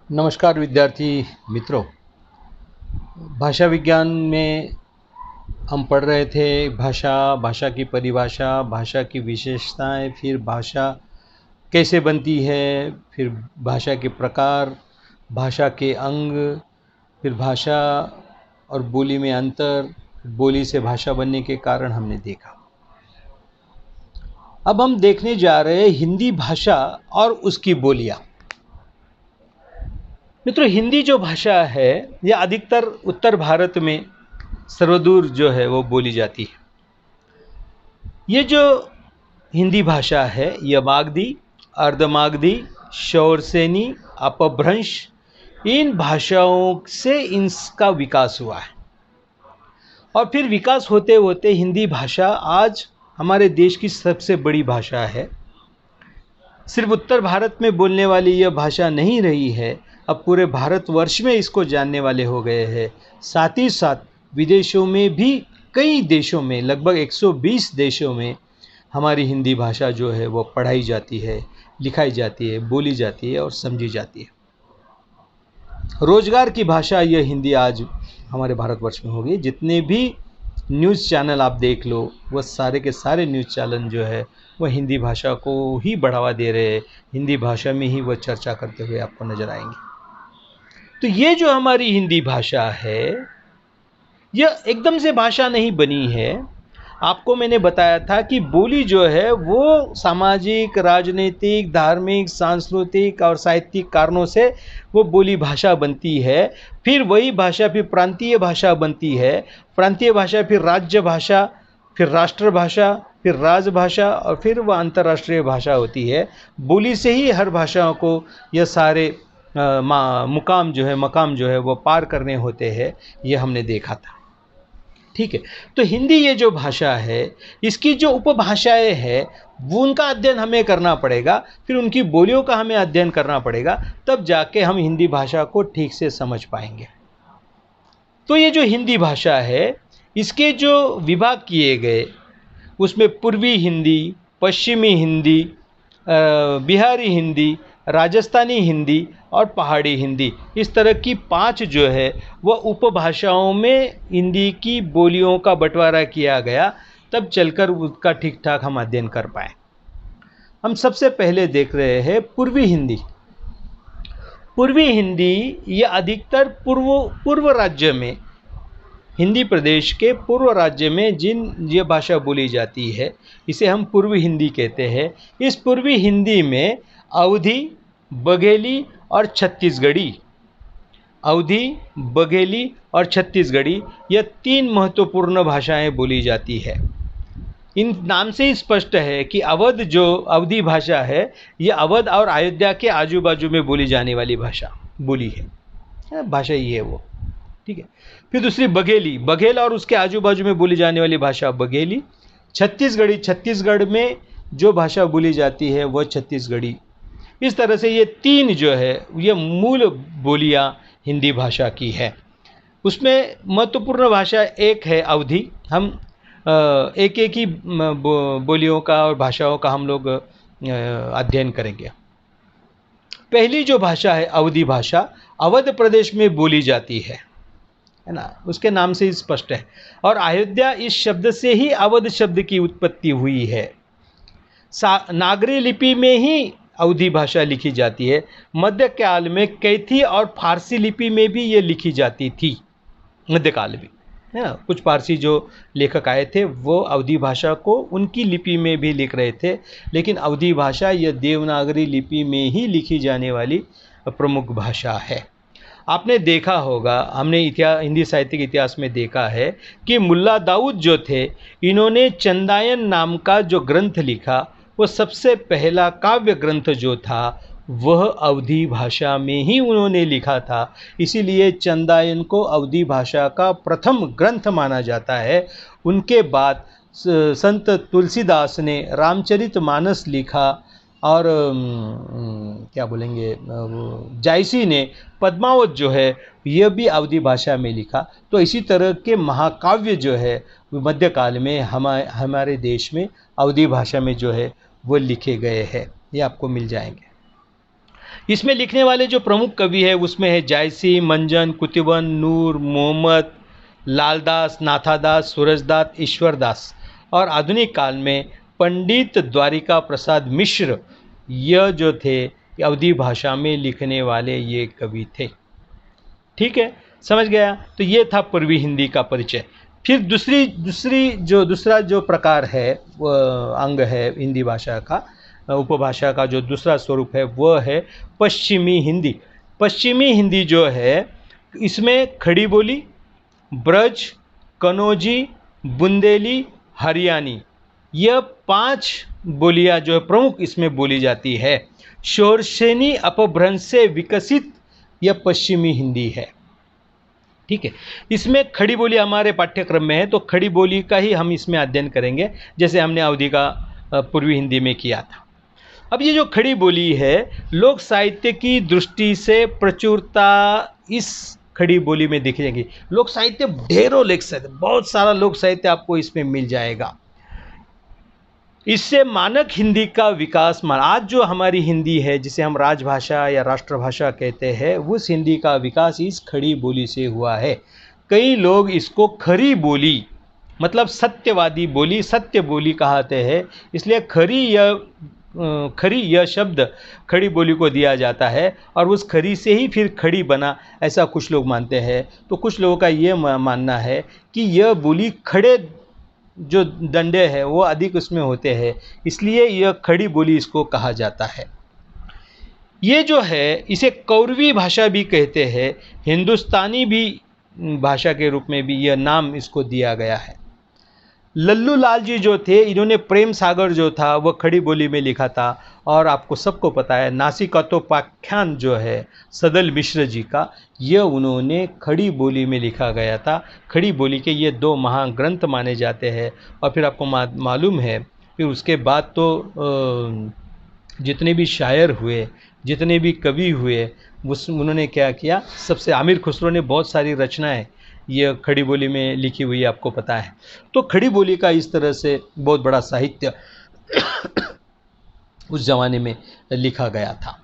नमस्कार विद्यार्थी मित्रों। भाषा विज्ञान में हम पढ़ रहे थे भाषा की परिभाषा, भाषा की विशेषताएं, फिर भाषा कैसे बनती है, फिर भाषा के प्रकार, भाषा के अंग, फिर भाषा और बोली में अंतर, बोली से भाषा बनने के कारण हमने देखा। अब हम देखने जा रहे हैं हिंदी भाषा और उसकी बोलियां। मित्रों, हिंदी जो भाषा है यह अधिकतर उत्तर भारत में सर्वदूर जो है वो बोली जाती है। ये जो हिंदी भाषा है यह मागधी, अर्धमागधी, शौरसेनी, अपभ्रंश, इन भाषाओं से इसका विकास हुआ है और फिर विकास होते होते हिंदी भाषा आज हमारे देश की सबसे बड़ी भाषा है। सिर्फ उत्तर भारत में बोलने वाली यह भाषा नहीं रही है, अब पूरे भारतवर्ष में इसको जानने वाले हो गए हैं। साथ ही साथ विदेशों में भी कई देशों में, लगभग 120 देशों में हमारी हिंदी भाषा जो है वो पढ़ाई जाती है, लिखाई जाती है, बोली जाती है और समझी जाती है। रोजगार की भाषा यह हिंदी आज हमारे भारतवर्ष में हो गई। जितने भी न्यूज़ चैनल आप देख लो, वह सारे के सारे न्यूज़ चैनल जो है वह हिंदी भाषा को ही बढ़ावा दे रहे हैं, हिंदी भाषा में ही वह चर्चा करते हुए आपको नज़र आएंगे। तो ये जो हमारी हिंदी भाषा है यह एकदम से भाषा नहीं बनी है। आपको मैंने बताया था कि बोली जो है वो सामाजिक, राजनीतिक, धार्मिक, सांस्कृतिक और साहित्यिक कारणों से वो बोली भाषा बनती है। फिर वही भाषा फिर प्रांतीय भाषा बनती है, प्रांतीय भाषा फिर राज्य भाषा, फिर राष्ट्रभाषा, फिर राजभाषा और फिर वह अंतर्राष्ट्रीय भाषा होती है। बोली से ही हर भाषाओं को यह सारे मकाम जो है वो पार करने होते हैं, ये हमने देखा था। ठीक है, तो हिंदी ये जो भाषा है इसकी जो उपभाषाएं हैं वो उनका अध्ययन हमें करना पड़ेगा, फिर उनकी बोलियों का हमें अध्ययन करना पड़ेगा, तब जाके हम हिंदी भाषा को ठीक से समझ पाएंगे। तो ये जो हिंदी भाषा है इसके जो विभाग किए गए उसमें पूर्वी हिंदी, पश्चिमी हिंदी, बिहारी हिंदी, राजस्थानी हिंदी और पहाड़ी हिंदी, इस तरह की 5 जो है वह उपभाषाओं में हिंदी की बोलियों का बंटवारा किया गया, तब चलकर उसका ठीक ठाक हम अध्ययन कर पाए। हम सबसे पहले देख रहे हैं पूर्वी हिंदी। पूर्वी हिंदी ये अधिकतर पूर्व राज्य में, हिंदी प्रदेश के पूर्व राज्य में जिन ये भाषा बोली जाती है इसे हम पूर्वी हिंदी कहते हैं। इस पूर्वी हिंदी में अवधी, बघेली और छत्तीसगढ़ी, अवधी, बघेली और छत्तीसगढ़ी यह 3 महत्वपूर्ण भाषाएं बोली जाती है। इन नाम से ही स्पष्ट है कि अवध जो अवधी भाषा है यह अवध और अयोध्या के आजू बाजू में बोली जाने वाली बोली है, भाषा ही है वो। ठीक है, फिर दूसरी बघेली, बघेल और उसके आजू बाजू में बोली जाने वाली भाषा बघेली। छत्तीसगढ़ी, छत्तीसगढ़ में जो भाषा बोली जाती है वह छत्तीसगढ़ी। इस तरह से ये 3 जो है ये मूल बोलियां हिंदी भाषा की है। उसमें महत्वपूर्ण भाषा एक है अवधी। हम एक एक ही बोलियों का और भाषाओं का हम लोग अध्ययन करेंगे। पहली जो भाषा है अवधी भाषा, अवध प्रदेश में बोली जाती है ना, उसके नाम से ही स्पष्ट है। और अयोध्या इस शब्द से ही अवध शब्द की उत्पत्ति हुई है। नागरी लिपि में ही अवधी भाषा लिखी जाती है। मध्यकाल में कैथी और फारसी लिपि में भी ये लिखी जाती थी, मध्यकाल में है ना। कुछ फारसी जो लेखक आए थे वो अवधी भाषा को उनकी लिपि में भी लिख रहे थे, लेकिन अवधी भाषा यह देवनागरी लिपि में ही लिखी जाने वाली प्रमुख भाषा है। आपने देखा होगा, हमने हिंदी साहित्य के इतिहास में देखा है कि मुल्ला दाऊद जो थे इन्होंने चंदायन नाम का जो ग्रंथ लिखा, वो सबसे पहला काव्य ग्रंथ जो था वह अवधी भाषा में ही उन्होंने लिखा था। इसीलिए चंदायन को अवधी भाषा का प्रथम ग्रंथ माना जाता है। उनके बाद संत तुलसीदास ने रामचरितमानस लिखा और क्या बोलेंगे जायसी ने पद्मावत जो है यह भी अवधी भाषा में लिखा। तो इसी तरह के महाकाव्य जो है मध्यकाल में हमारे देश में अवधी भाषा में जो है वो लिखे गए हैं, ये आपको मिल जाएंगे। इसमें लिखने वाले जो प्रमुख कवि है उसमें है जायसी, मंजन, कुतुबन, नूर मोहम्मद, लालदास, नाथादास, सूरजदास, ईश्वरदास। और आधुनिक काल में पंडित द्वारिका प्रसाद मिश्र, यह जो थे अवधी भाषा में लिखने वाले ये कवि थे। ठीक है, समझ गया। तो ये था पूर्वी हिंदी का परिचय। फिर दूसरा जो प्रकार है, अंग है हिंदी भाषा का, उपभाषा का जो दूसरा स्वरूप है वह है पश्चिमी हिंदी। पश्चिमी हिंदी जो है इसमें खड़ी बोली, ब्रज, कनौजी, बुंदेली, हरियाणी, यह 5 बोलियां जो है प्रमुख इसमें बोली जाती है। शोरसेनी अपभ्रंश से विकसित यह पश्चिमी हिंदी है। ठीक है, इसमें खड़ी बोली हमारे पाठ्यक्रम में है, तो खड़ी बोली का ही हम इसमें अध्ययन करेंगे, जैसे हमने अवधी का पूर्वी हिंदी में किया था। अब ये जो खड़ी बोली है, लोक साहित्य की दृष्टि से प्रचुरता इस खड़ी बोली में दिख जाएगी। लोक साहित्य ढेरों लेख साहित्य, बहुत सारा लोक साहित्य आपको इसमें मिल जाएगा। इससे मानक हिंदी का विकास, आज जो हमारी हिंदी है जिसे हम राजभाषा या राष्ट्रभाषा कहते हैं, उस हिंदी का विकास इस खड़ी बोली से हुआ है। कई लोग इसको खरी बोली मतलब सत्यवादी बोली, सत्य बोली कहते हैं, इसलिए खरी यह शब्द खड़ी बोली को दिया जाता है और उस खरी से ही फिर खड़ी बना, ऐसा कुछ लोग मानते हैं। तो कुछ लोगों का ये मानना है कि यह बोली खड़े जो डंडे हैं वो अधिक उसमें होते हैं, इसलिए यह खड़ी बोली इसको कहा जाता है। ये जो है इसे कौरवी भाषा भी कहते हैं, हिंदुस्तानी भी भाषा के रूप में भी यह नाम इसको दिया गया है। लल्लू लाल जी जो थे, इन्होंने प्रेम सागर जो था वह खड़ी बोली में लिखा था। और आपको सबको पता है नासिकतोपाख्यान जो है सदल मिश्र जी का, यह उन्होंने खड़ी बोली में लिखा गया था। खड़ी बोली के ये 2 महान ग्रंथ माने जाते हैं। और फिर आपको मालूम है फिर उसके बाद तो जितने भी शायर हुए, जितने भी कवि हुए, उन्होंने क्या किया, सबसे आमिर खुसरो ने बहुत सारी रचनाएं ये खड़ी बोली में लिखी हुई आपको पता है। तो खड़ी बोली का इस तरह से बहुत बड़ा साहित्य उस ज़माने में लिखा गया था।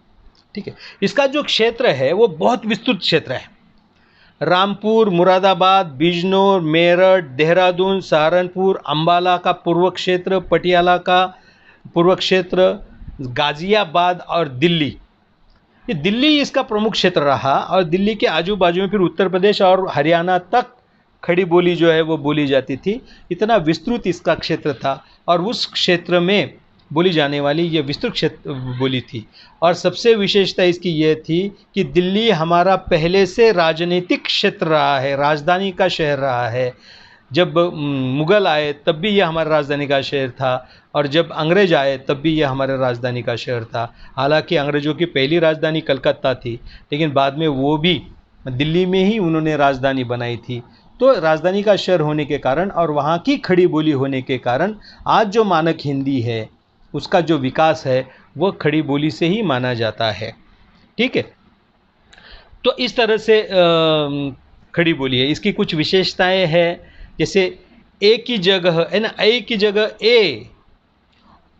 ठीक है, इसका जो क्षेत्र है वो बहुत विस्तृत क्षेत्र है। रामपुर, मुरादाबाद, बिजनौर, मेरठ, देहरादून, सहारनपुर, अंबाला का पूर्व क्षेत्र, पटियाला का पूर्व क्षेत्र, गाज़ियाबाद और दिल्ली, ये दिल्ली इसका प्रमुख क्षेत्र रहा। और दिल्ली के आजू बाजू में फिर उत्तर प्रदेश और हरियाणा तक खड़ी बोली जो है वो बोली जाती थी। इतना विस्तृत इसका क्षेत्र था और उस क्षेत्र में बोली जाने वाली ये विस्तृत क्षेत्र बोली थी। और सबसे विशेषता इसकी ये थी कि दिल्ली हमारा पहले से राजनीतिक क्षेत्र रहा है, राजधानी का शहर रहा है। जब मुग़ल आए तब भी यह हमारा राजधानी का शहर था, और जब अंग्रेज आए तब भी यह हमारे राजधानी का शहर था। हालांकि अंग्रेज़ों की पहली राजधानी कलकत्ता थी, लेकिन बाद में वो भी दिल्ली में ही उन्होंने राजधानी बनाई थी। तो राजधानी का शहर होने के कारण और वहाँ की खड़ी बोली होने के कारण आज जो मानक हिंदी है उसका जो विकास है वह खड़ी बोली से ही माना जाता है। ठीक है, तो इस तरह से खड़ी बोली है। इसकी कुछ विशेषताएं हैं, जैसे ए की जगह है ना, ए की जगह ए,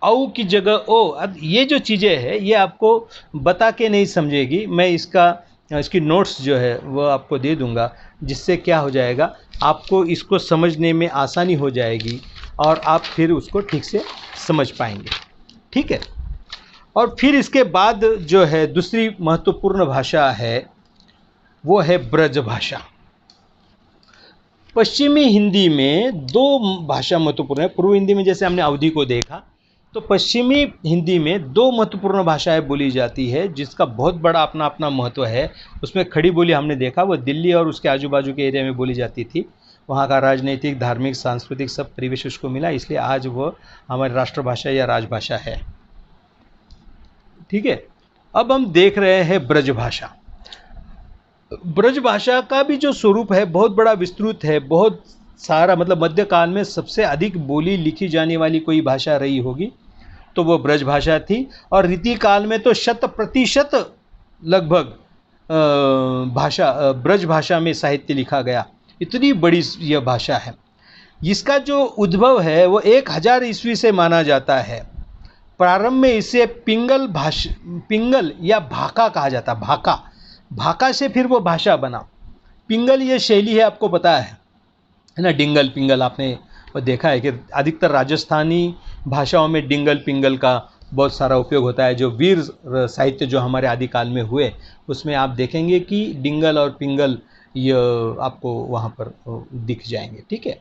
औ की जगह ओ। अब ये जो चीज़ें हैं ये आपको बता के नहीं समझेगी, मैं इसकी नोट्स जो है वो आपको दे दूंगा, जिससे क्या हो जाएगा, आपको इसको समझने में आसानी हो जाएगी और आप फिर उसको ठीक से समझ पाएंगे। ठीक है, और फिर इसके बाद जो है दूसरी महत्वपूर्ण भाषा है वो है ब्रज भाषा। पश्चिमी हिंदी में 2 भाषा महत्वपूर्ण है। पूर्व हिंदी में जैसे हमने अवधी को देखा, तो पश्चिमी हिंदी में 2 महत्वपूर्ण भाषाएं बोली जाती है जिसका बहुत बड़ा अपना अपना महत्व है। उसमें खड़ी बोली हमने देखा वो दिल्ली और उसके आजू बाजू के एरिया में बोली जाती थी। वहाँ का राजनीतिक, धार्मिक, सांस्कृतिक सब परिवेश उसको मिला, इसलिए आज वो हमारी राष्ट्रभाषा या राजभाषा है। ठीक है, अब हम देख रहे हैं ब्रज भाषा। ब्रज भाषा का भी जो स्वरूप है बहुत बड़ा विस्तृत है, बहुत सारा, मतलब मध्यकाल में सबसे अधिक बोली लिखी जाने वाली कोई भाषा रही होगी तो वो ब्रज भाषा थी। और रीतिकाल में तो 100% लगभग ब्रज भाषा में साहित्य लिखा गया, इतनी बड़ी यह भाषा है। इसका जो उद्भव है वो 1000 ईस्वी से माना जाता है। प्रारंभ में इसे पिंगल या भाका कहा जाता। भाका से फिर वो भाषा बना। पिंगल ये शैली है, आपको पता है ना, डिंगल पिंगल आपने वो देखा है कि अधिकतर राजस्थानी भाषाओं में डिंगल पिंगल का बहुत सारा उपयोग होता है। जो वीर साहित्य जो हमारे आदिकाल में हुए उसमें आप देखेंगे कि डिंगल और पिंगल ये आपको वहाँ पर दिख जाएंगे। ठीक है,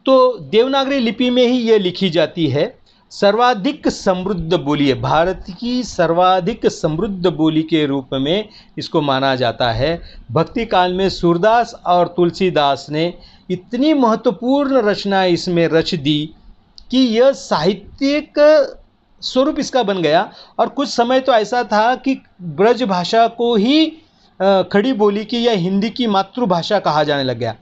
तो देवनागरी लिपि में ही ये लिखी जाती है। सर्वाधिक समृद्ध बोली है, भारत की सर्वाधिक समृद्ध बोली के रूप में इसको माना जाता है। भक्ति काल में सूरदास और तुलसीदास ने इतनी महत्वपूर्ण रचना इसमें रच दी कि यह साहित्यिक स्वरूप इसका बन गया। और कुछ समय तो ऐसा था कि ब्रज भाषा को ही खड़ी बोली की या हिंदी की मातृभाषा कहा जाने लग गया,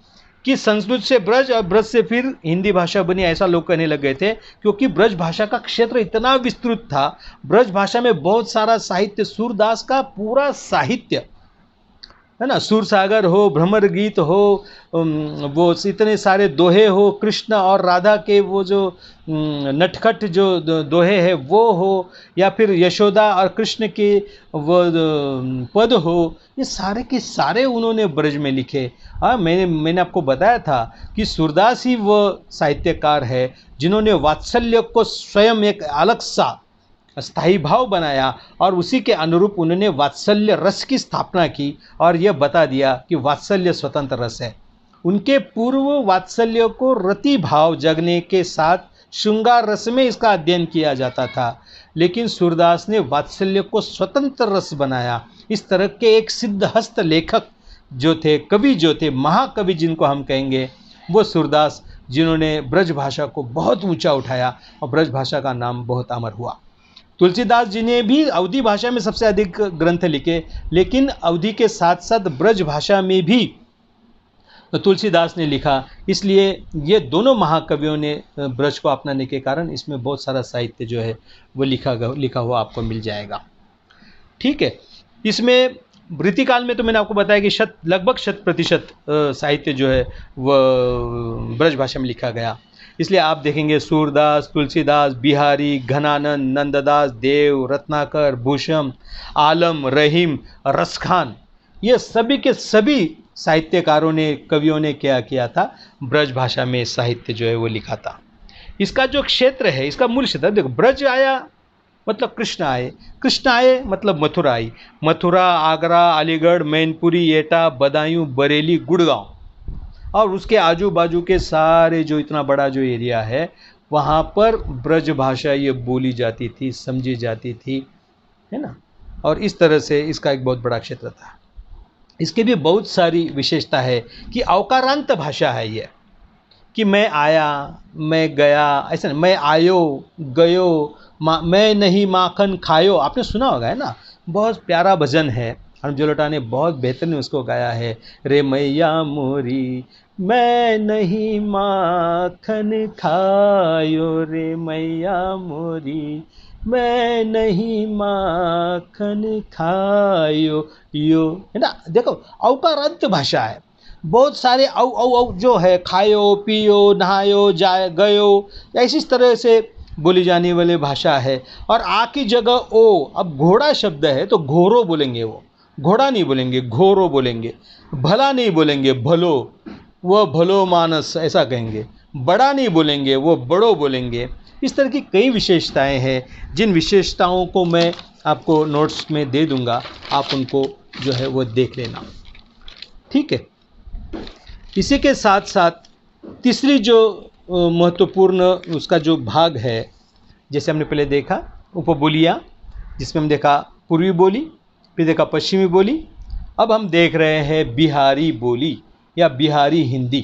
कि संस्कृत से ब्रज और ब्रज से फिर हिंदी भाषा बनी, ऐसा लोग कहने लग गए थे। क्योंकि ब्रज भाषा का क्षेत्र इतना विस्तृत था, ब्रज भाषा में बहुत सारा साहित्य, सूरदास का पूरा साहित्य है ना, सूरसागर हो, भ्रमर गीत हो, वो इतने सारे दोहे हो, कृष्ण और राधा के वो जो नटखट जो दोहे है वो हो, या फिर यशोदा और कृष्ण के वो पद हो, ये सारे के सारे उन्होंने ब्रज में लिखे। मैंने आपको बताया था कि सूरदास ही वो साहित्यकार है जिन्होंने वात्सल्य को स्वयं एक अलग सा स्थायी भाव बनाया और उसी के अनुरूप उन्होंने वात्सल्य रस की स्थापना की और यह बता दिया कि वात्सल्य स्वतंत्र रस है। उनके पूर्व वात्सल्य को रति भाव जगने के साथ श्रृंगार रस में इसका अध्ययन किया जाता था, लेकिन सूरदास ने वात्सल्य को स्वतंत्र रस बनाया। इस तरह के एक सिद्धहस्त लेखक जो थे, कवि जो थे, महाकवि जिनको हम कहेंगे, वो सूरदास, जिन्होंने ब्रज भाषा को बहुत ऊंचा उठाया और ब्रज भाषा का नाम बहुत अमर हुआ। तुलसीदास जी ने भी अवधी भाषा में सबसे अधिक ग्रंथ लिखे, लेकिन अवधी के साथ साथ ब्रज भाषा में भी तुलसीदास ने लिखा। इसलिए ये दोनों महाकवियों ने ब्रज को अपनाने के कारण इसमें बहुत सारा साहित्य जो है वो लिखा हुआ आपको मिल जाएगा। ठीक है, इसमें रीतिकाल में तो मैंने आपको बताया कि लगभग 100% साहित्य जो है वह ब्रज भाषा में लिखा गया। इसलिए आप देखेंगे सूरदास, तुलसीदास, बिहारी, घनानंद, नंददास, देव, रत्नाकर, भूषम, आलम, रहीम, रसखान, ये सभी के सभी साहित्यकारों ने, कवियों ने क्या किया था, ब्रज भाषा में साहित्य जो है वो लिखा था। इसका जो क्षेत्र है, इसका मूल क्षेत्र देखो, ब्रज आया मतलब कृष्ण आए, कृष्ण आए मतलब मथुरा आई, मथुरा, आगरा, अलीगढ़, मैनपुरी, एटा, बदायूं, बरेली, गुड़गांव और उसके आजू बाजू के सारे जो इतना बड़ा जो एरिया है वहाँ पर ब्रज भाषा ये बोली जाती थी, समझी जाती थी, है ना। और इस तरह से इसका एक बहुत बड़ा क्षेत्र था। इसके भी बहुत सारी विशेषता है कि अवकारांत भाषा है ये, कि मैं आया, मैं गया, ऐसा नहीं, मैं आयो, गयो, मैं नहीं माखन खायो, आपने सुना होगा, है ना। बहुत प्यारा भजन है, अनुजलोटा ने बहुत बेहतरीन उसको गाया है। रे मैया मोरी मैं नहीं माखन खायो, रे मैया मोरी मैं नहीं माखन खायो यो, है ना। देखो अवकारांत भाषा है, बहुत सारे औ जो है, खायो, पियो, नहायो, जाए, गयो, ऐसी तरह से बोली जाने वाली भाषा है। और आ की जगह ओ, अब घोड़ा शब्द है तो घोरो बोलेंगे, वो घोड़ा नहीं बोलेंगे, घोरो बोलेंगे। भला नहीं बोलेंगे, भलो, वह भलो मानस ऐसा कहेंगे। बड़ा नहीं बोलेंगे, वो बड़ो बोलेंगे। इस तरह की कई विशेषताएं हैं, जिन विशेषताओं को मैं आपको नोट्स में दे दूंगा, आप उनको जो है वो देख लेना। ठीक है, इसी के साथ साथ तीसरी जो महत्वपूर्ण उसका जो भाग है, जैसे हमने पहले देखा उपबोलियाँ, जिसमें हम देखा पूर्वी बोली, फिर देखा पश्चिमी बोली, अब हम देख रहे हैं बिहारी बोली या बिहारी हिंदी।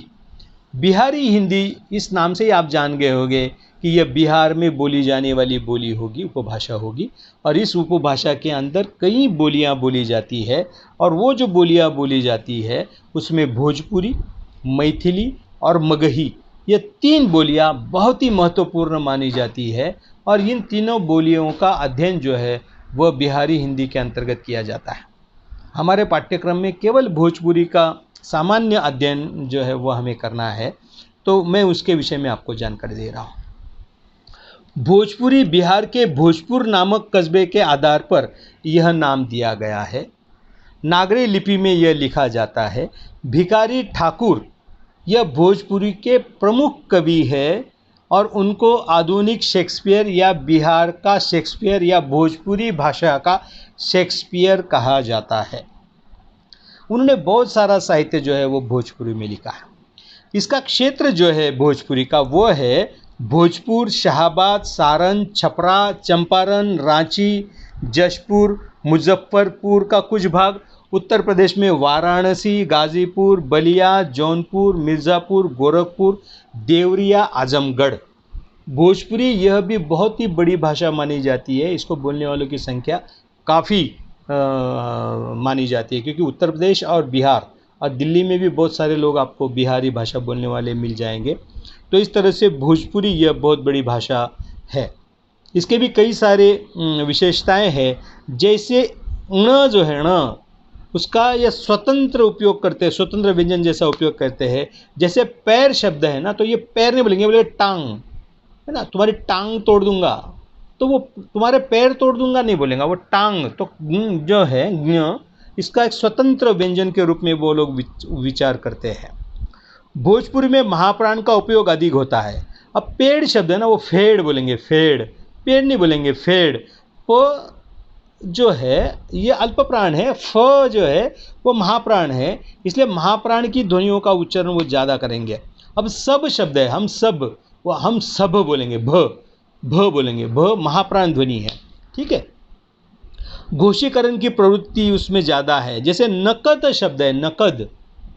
बिहारी हिंदी इस नाम से ही आप जान गए होंगे कि यह बिहार में बोली जाने वाली बोली होगी, उपभाषा होगी। और इस उपभाषा के अंदर कई बोलियां बोली जाती है, और वो जो बोलियां बोली जाती है उसमें भोजपुरी, मैथिली और मगही, ये 3 बोलियां बहुत ही महत्वपूर्ण मानी जाती है। और इन तीनों बोलियों का अध्ययन जो है वह बिहारी हिंदी के अंतर्गत किया जाता है। हमारे पाठ्यक्रम में केवल भोजपुरी का सामान्य अध्ययन जो है वह हमें करना है, तो मैं उसके विषय में आपको जानकारी दे रहा हूँ। भोजपुरी बिहार के भोजपुर नामक कस्बे के आधार पर यह नाम दिया गया है। नागरी लिपि में यह लिखा जाता है। भिखारी ठाकुर यह भोजपुरी के प्रमुख कवि है और उनको आधुनिक शेक्सपियर या बिहार का शेक्सपियर या भोजपुरी भाषा का शेक्सपियर कहा जाता है। उन्होंने बहुत सारा साहित्य जो है वो भोजपुरी में लिखा है। इसका क्षेत्र जो है भोजपुरी का वो है भोजपुर, शाहाबाद, सारण, छपरा, चंपारण, रांची, जशपुर, मुजफ्फरपुर का कुछ भाग, उत्तर प्रदेश में वाराणसी, गाजीपुर, बलिया, जौनपुर, मिर्ज़ापुर, गोरखपुर, देवरिया, आजमगढ़। भोजपुरी यह भी बहुत ही बड़ी भाषा मानी जाती है। इसको बोलने वालों की संख्या काफ़ी मानी जाती है, क्योंकि उत्तर प्रदेश और बिहार और दिल्ली में भी बहुत सारे लोग आपको बिहारी भाषा बोलने वाले मिल जाएंगे। तो इस तरह से भोजपुरी यह बहुत बड़ी भाषा है। इसके भी कई सारे विशेषताएं हैं, जैसे ण जो है ण उसका यह स्वतंत्र उपयोग करते हैं, स्वतंत्र व्यंजन जैसा उपयोग करते हैं। जैसे पैर शब्द है ना, तो ये पैर नहीं बोलेंगे, बोलेंगे टांग, है ना, तुम्हारी टांग तोड़ दूंगा, तो वो तुम्हारे पैर तोड़ दूंगा नहीं बोलेगा, वो टांग। तो जो है इसका एक स्वतंत्र व्यंजन के रूप में वो लोग विचार करते हैं। भोजपुरी में महाप्राण का उपयोग अधिक होता है। अब पेड़ शब्द है ना, वो फेड़ बोलेंगे, फेड़, पेड़ नहीं बोलेंगे, फेड़। प जो है ये अल्प प्राण है, फ जो है वो महाप्राण है, इसलिए महाप्राण की ध्वनियों का उच्चारण वो ज़्यादा करेंगे। अब सब शब्द है, हम सब, वो हम सब बोलेंगे, भ बोलेंगे, भ महाप्राण ध्वनि है, ठीक है। घोषीकरण की प्रवृत्ति उसमें ज़्यादा है। जैसे नकद शब्द है, नकद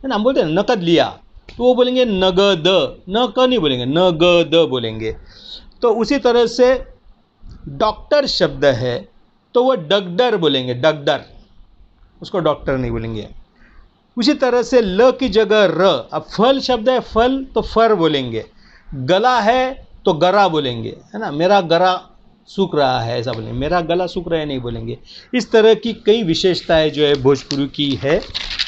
है ना, हम बोलते हैं नकद लिया, तो वो बोलेंगे नगद, न क नहीं बोलेंगे, नगद बोलेंगे। तो उसी तरह से डॉक्टर शब्द है, तो वो डगडर बोलेंगे, डगडर, उसको डॉक्टर नहीं बोलेंगे। उसी तरह से ल की जगह र। अब फल शब्द है, फल, तो फर बोलेंगे। गला है तो गरा बोलेंगे, है ना, मेरा गरा सूख रहा है ऐसा बोलेंगे, मेरा गला सूख रहा है नहीं बोलेंगे। इस तरह की कई विशेषताएं जो है भोजपुरी की है,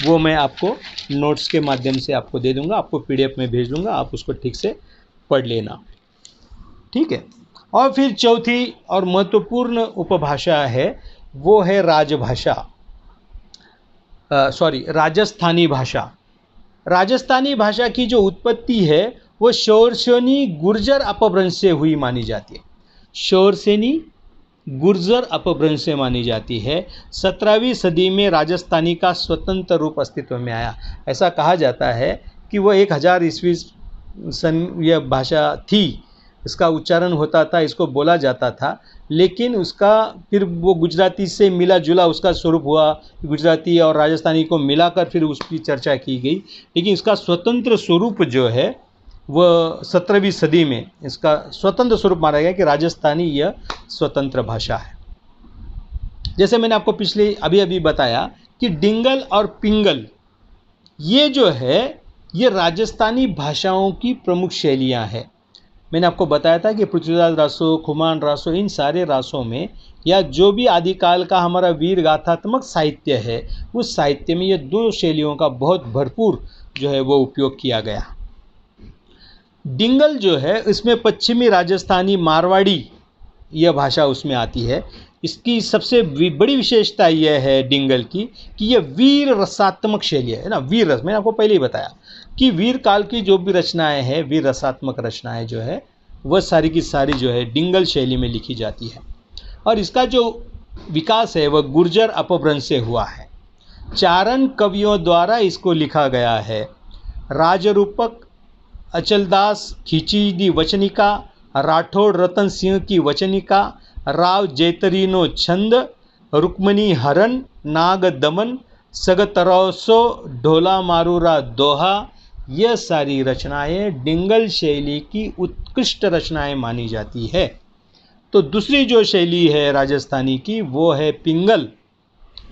वो मैं आपको नोट्स के माध्यम से आपको दे दूंगा, आपको पीडीएफ में भेज दूंगा, आप उसको ठीक से पढ़ लेना, ठीक है। और फिर चौथी और महत्वपूर्ण उपभाषा है, वो है राजभाषा, राजस्थानी भाषा। राजस्थानी भाषा की जो उत्पत्ति है वो शोरसेनी गुर्जर अपभ्रंश से हुई मानी जाती है। शोरसेनी गुर्जर अपभ्रंश से मानी जाती है। 17वीं सदी में राजस्थानी का स्वतंत्र रूप अस्तित्व में आया। ऐसा कहा जाता है कि वह 1000 ईस्वी सन यह भाषा थी, इसका उच्चारण होता था, इसको बोला जाता था, लेकिन उसका फिर वो गुजराती से मिला जुला उसका स्वरूप हुआ, गुजराती और राजस्थानी को मिलाकर फिर उसकी चर्चा की गई। लेकिन इसका स्वतंत्र स्वरूप जो है वह 17वीं सदी में इसका स्वतंत्र स्वरूप माना गया कि राजस्थानी यह स्वतंत्र भाषा है। जैसे मैंने आपको पिछले अभी बताया कि डिंगल और पिंगल ये जो है ये राजस्थानी भाषाओं की प्रमुख शैलियाँ हैं। मैंने आपको बताया था कि पृथ्वीराज रासो, खुमान रासो, इन सारे रासों में या जो भी आदिकाल का हमारा वीर गाथात्मक साहित्य है, उस साहित्य में ये दो शैलियों का बहुत भरपूर जो है वो उपयोग किया गया। डिंगल जो है इसमें पश्चिमी राजस्थानी मारवाड़ी यह भाषा उसमें आती है। इसकी सबसे बड़ी विशेषता यह है डिंगल की कि यह वीर रसात्मक शैली है ना, वीर रस। मैंने आपको पहले ही बताया कि वीर काल की जो भी रचनाएं हैं, वीर रसात्मक रचनाएं जो है वह सारी की सारी जो है डिंगल शैली में लिखी जाती है। और इसका जो विकास है वह गुर्जर अपभ्रंश से हुआ है। चारण कवियों द्वारा इसको लिखा गया है। राजरूपक, अचलदास खींची दी वचनिका, राठौड़ रतन सिंह की वचनिका, राव जैतरीनो छंद, रुक्मणी हरण, नाग दमन, सगतरौसो, ढोला मारूरा दोहा, यह सारी रचनाएं डिंगल शैली की उत्कृष्ट रचनाएं मानी जाती है। तो दूसरी जो शैली है राजस्थानी की वो है पिंगल।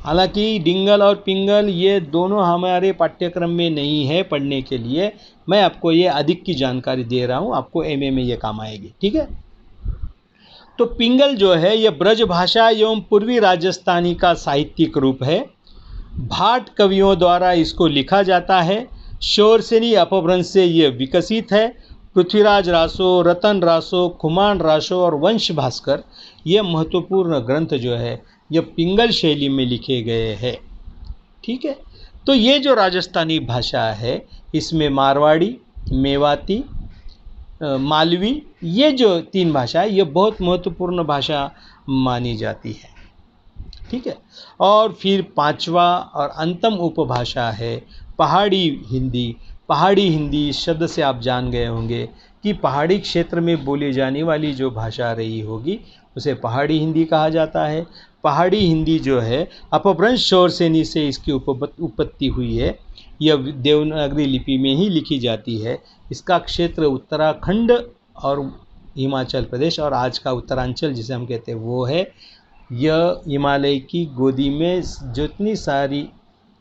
हालांकि डिंगल और पिंगल ये दोनों हमारे पाठ्यक्रम में नहीं है पढ़ने के लिए, मैं आपको ये अधिक की जानकारी दे रहा हूँ, आपको एमए में ये काम आएगी, ठीक है। तो पिंगल जो है यह ब्रज भाषा एवं पूर्वी राजस्थानी का साहित्यिक रूप है। भाट कवियों द्वारा इसको लिखा जाता है। शोरसेनी अपभ्रंश से यह विकसित है। पृथ्वीराज रासो, रतन रासो, खुमान रासो और वंश भास्कर, ये महत्वपूर्ण ग्रंथ जो है ये पिंगल शैली में लिखे गए हैं। ठीक है, तो ये जो राजस्थानी भाषा है इसमें मारवाड़ी, मेवाती, मालवी, ये जो 3 भाषा है ये बहुत महत्वपूर्ण भाषा मानी जाती है। ठीक है, और फिर 5वां और अंतिम उपभाषा है पहाड़ी हिंदी। पहाड़ी हिंदी शब्द से आप जान गए होंगे कि पहाड़ी क्षेत्र में बोली जाने वाली जो भाषा रही होगी उसे पहाड़ी हिंदी कहा जाता है। पहाड़ी हिंदी जो है अपभ्रंश शौर सेनी से इसकी उत्पत्ति हुई है। यह देवनागरी लिपि में ही लिखी जाती है। इसका क्षेत्र उत्तराखंड और हिमाचल प्रदेश और आज का उत्तरांचल जिसे हम कहते हैं वो है। यह हिमालय की गोदी में जितनी सारी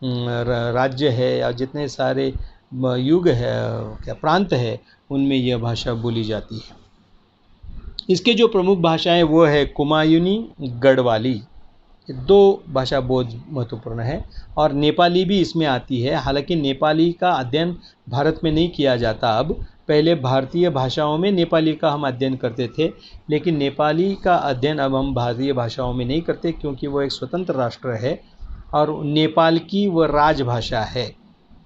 राज्य है और जितने सारे युग है क्या प्रांत है उनमें यह भाषा बोली जाती है। इसके जो प्रमुख भाषाएं वो है कुमायूनी, गढ़वाली, 2 भाषा बहुत महत्वपूर्ण है और नेपाली भी इसमें आती है। हालांकि नेपाली का अध्ययन भारत में नहीं किया जाता अब, पहले भारतीय भाषाओं में नेपाली का हम अध्ययन करते थे, लेकिन नेपाली का अध्ययन अब हम भारतीय भाषाओं में नहीं करते क्योंकि वो एक स्वतंत्र राष्ट्र है और नेपाल की वह राजभाषा है।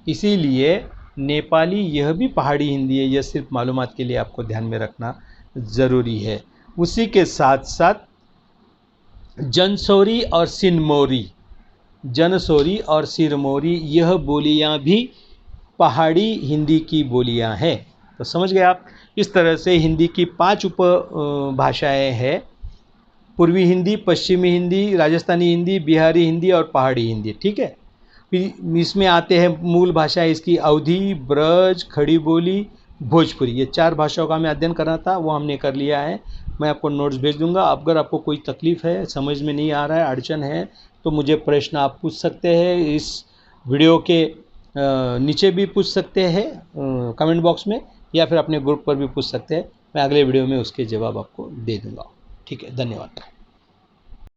इसीलिए नेपाली यह भी पहाड़ी हिंदी है, यह सिर्फ मालूमात के लिए आपको ध्यान में रखना ज़रूरी है। उसी के साथ साथ जनसोरी और सिरमौरी, जनसोरी और सिरमौरी यह बोलियां भी पहाड़ी हिंदी की बोलियां हैं। तो समझ गए आप। इस तरह से हिंदी की 5 उप भाषाएं हैं, पूर्वी हिंदी, पश्चिमी हिंदी, राजस्थानी हिंदी, बिहारी हिंदी और पहाड़ी हिंदी। ठीक है, फिर इसमें आते हैं मूल भाषा इसकी अवधी, ब्रज, खड़ी बोली, भोजपुरी। ये 4 भाषाओं का हमें अध्ययन करना था, वो हमने कर लिया है। मैं आपको नोट्स भेज दूंगा। अगर आपको कोई तकलीफ़ है, समझ में नहीं आ रहा है, अड़चन है, तो मुझे प्रश्न आप पूछ सकते हैं। इस वीडियो के नीचे भी पूछ सकते हैं कमेंट बॉक्स में, या फिर अपने ग्रुप पर भी पूछ सकते हैं। मैं अगले वीडियो में उसके जवाब आपको दे दूंगा। ठीक है, धन्यवाद।